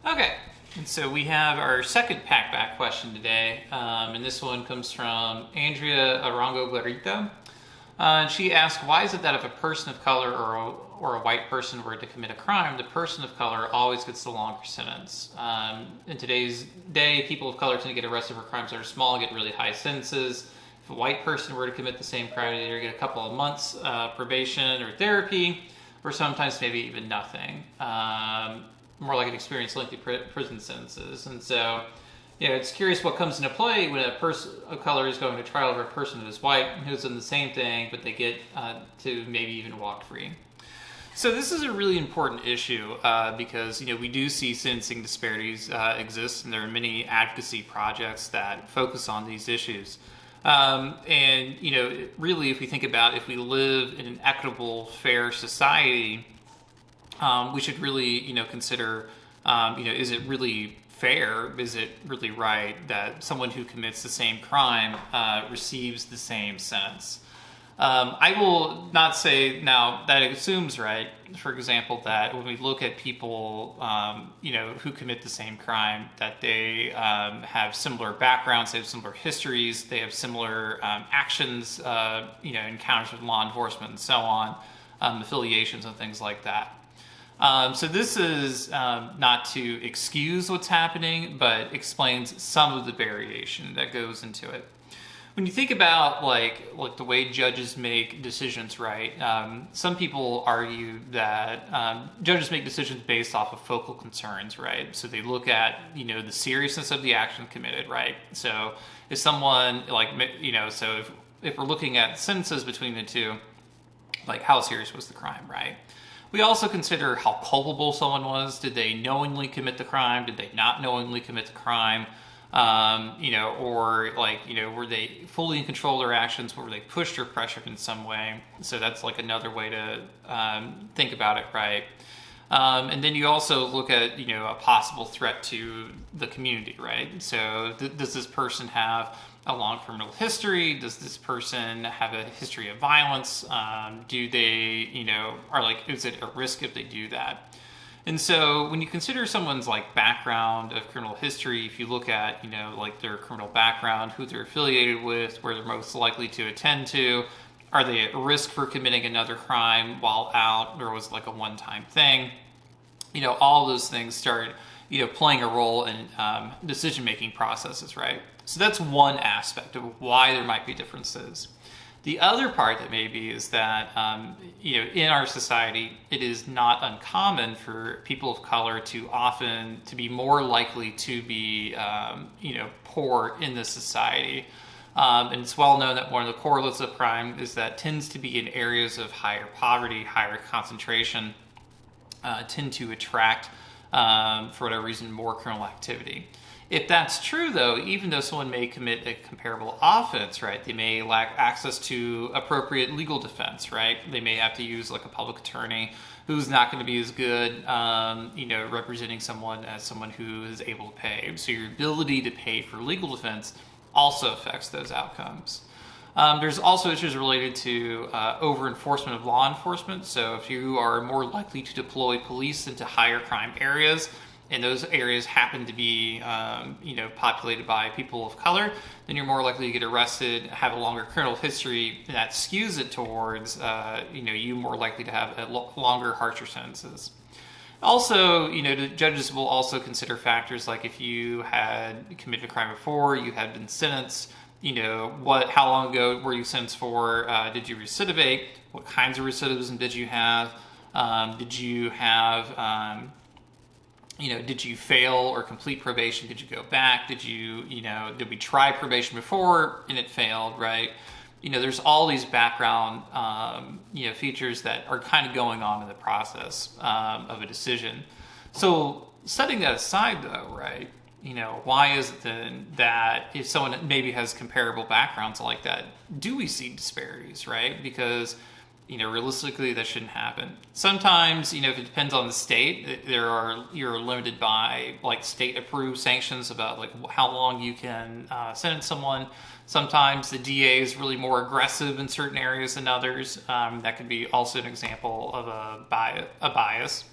Okay, and so we have our second Packback question today, and this one comes from Andrea Arango Guerrita. And she asked, why is it that if a person of color or a white person were to commit a crime, the person of color always gets the longer sentence? In today's day, people of color tend to get arrested for crimes that are small, get really high sentences. If a white person were to commit the same crime, they either get a couple of months probation or therapy, or sometimes maybe even nothing. More like an experience lengthy prison sentences. And so, it's curious what comes into play when a person of color is going to trial over a person who is white and who's done the same thing, but they get to maybe even walk free. So this is a really important issue because we do see sentencing disparities exist, and there are many advocacy projects that focus on these issues. And really, if we think about if we live in an equitable, fair society, we should really, consider, is it really fair? Is it really right that someone who commits the same crime receives the same sentence? I will not say now that it assumes, right, for example, that when we look at people, who commit the same crime, that they have similar backgrounds, they have similar histories, they have similar actions, encounters with law enforcement and so on, affiliations and things like that. So this is not to excuse what's happening, but explains some of the variation that goes into it. When you think about like the way judges make decisions, right? Some people argue that judges make decisions based off of focal concerns, right? So they look at the seriousness of the action committed, right? So if someone so if we're looking at sentences between the two, like how serious was the crime, right? We also consider how culpable someone was. Did they knowingly commit the crime? Did they not knowingly commit the crime? Were they fully in control of their actions? Were they pushed or pressured in some way? So that's like another way to think about it, right? And then you also look at, a possible threat to the community, right? So does this person have a long criminal history? Does this person have a history of violence? Do they, is it a risk if they do that? And so when you consider someone's background of criminal history, if you look at, their criminal background, who they're affiliated with, where they're most likely to attend to, are they at risk for committing another crime while out, or was it like a one-time thing? All of those things start, playing a role in decision-making processes, right? So that's one aspect of why there might be differences. The other part that maybe is that, in our society, it is not uncommon for people of color to be more likely to be, poor in this society. And it's well known that one of the correlates of crime is that tends to be in areas of higher poverty, higher concentration, tend to attract, for whatever reason, more criminal activity. If that's true, though, even though someone may commit a comparable offense, right, they may lack access to appropriate legal defense, right? They may have to use like a public attorney who's not going to be as good, representing someone as someone who is able to pay. So your ability to pay for legal defense also affects those outcomes. There's also issues related to over-enforcement of law enforcement. So if you are more likely to deploy police into higher crime areas, and those areas happen to be, populated by people of color, then you're more likely to get arrested, have a longer criminal history, and that skews it towards, you more likely to have longer, harsher sentences. Also, the judges will also consider factors like if you had committed a crime before, you had been sentenced, how long ago were you sentenced for? Did you recidivate? What kinds of recidivism did you have? Did you have, did you fail or complete probation? Did you go back? Did we try probation before and it failed, right? There's all these background, features that are kind of going on in the process of a decision. So setting that aside though, right? Why is it then that if someone maybe has comparable backgrounds like that, do we see disparities, right? Because realistically, that shouldn't happen. Sometimes, if it depends on the state, you're limited by state-approved sanctions about how long you can sentence someone. Sometimes the DA is really more aggressive in certain areas than others. That could be also an example of a bias.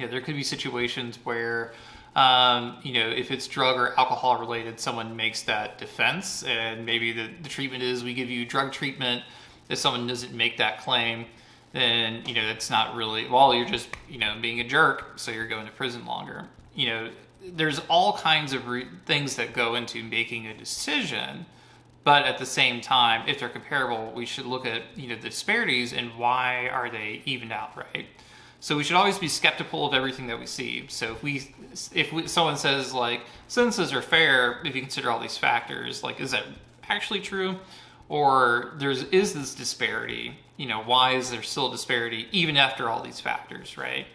there could be situations where, if it's drug or alcohol related, someone makes that defense, and maybe the treatment is we give you drug treatment. If someone doesn't make that claim, then, it's not really, well, you're just, being a jerk, so you're going to prison longer. There's all kinds of things that go into making a decision, but at the same time, if they're comparable, we should look at, the disparities and why are they evened out, right? So we should always be skeptical of everything that we see. So if someone says, like, sentences are fair if you consider all these factors, like, is that actually true? Or is this disparity? Why is there still a disparity even after all these factors, right?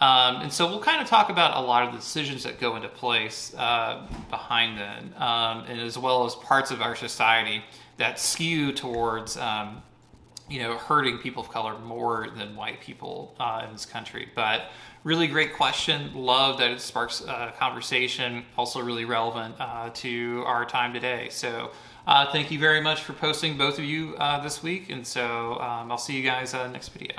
And so we'll kind of talk about a lot of the decisions that go into place behind them, and as well as parts of our society that skew towards, hurting people of color more than white people in this country. But really great question. Love that it sparks conversation. Also really relevant to our time today. So thank you very much for posting, both of you, this week. And so I'll see you guys next video.